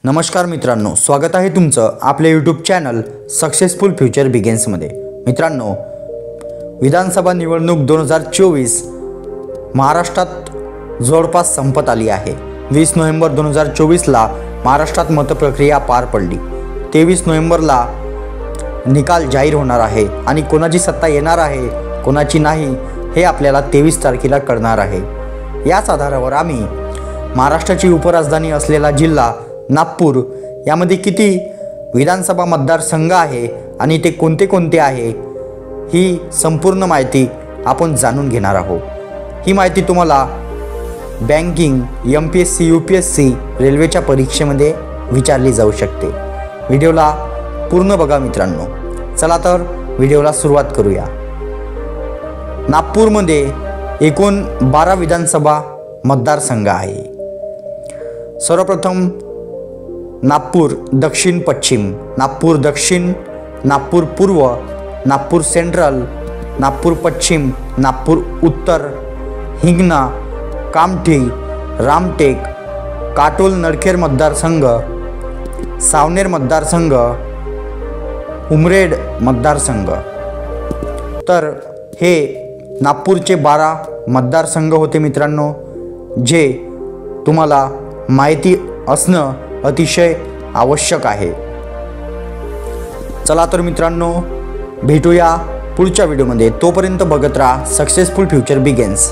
नमस्कार मित्रांनो, स्वागत आहे तुमचं आपल्या यूट्यूब चॅनल सक्सेसफुल फ्युचर बिगिन्समध्ये। मित्रांनो, विधानसभा निवडणूक 2024 महाराष्ट्रात जवळपास संपत आली आहे। 20 नोव्हेंबर 2024ला महाराष्ट्रात मतप्रक्रिया पार पडली। 23 नोव्हेंबरला निकाल जाहीर होणार आहे आणि कोणाची सत्ता येणार आहे कोणाची नाही हे आपल्याला 23 तारखेला कळणार आहे। याच आधारावर आम्ही महाराष्ट्राची उपराजधानी असलेला जिल्हा नागपूर यामध्ये किती विधानसभा मतदारसंघ आहे आणि ते कोणते कोणते आहे ही संपूर्ण माहिती आपण जाणून घेणार आहोत। ही माहिती तुम्हाला बँकिंग, MPSC, UPSC, रेल्वेच्या परीक्षेमध्ये विचारली जाऊ शकते। व्हिडिओला पूर्ण बघा मित्रांनो। चला तर व्हिडिओला सुरुवात करूया। नागपूरमध्ये एकूण 12 विधानसभा मतदारसंघ आहे। सर्वप्रथम नागपूर दक्षिण पश्चिम, नागपूर दक्षिण, नागपूर पूर्व, नागपूर सेंट्रल, नागपूर पश्चिम, नागपूर उत्तर, हिंगणा, कामठी, रामटेक, काटोल नरखेड मतदारसंघ, सावनेर मतदारसंघ, उमरेड मतदारसंघ। तर हे नागपूरचे 12 मतदारसंघ होते मित्रांनो, जे तुम्हाला माहिती असणं अतिशय आवश्यक आहे। चला तर मित्रांनो, भेटूया पुढच्या व्हिडिओमध्ये। तोपर्यंत बघत राहा सक्सेसफुल फ्युचर बिगिन्स।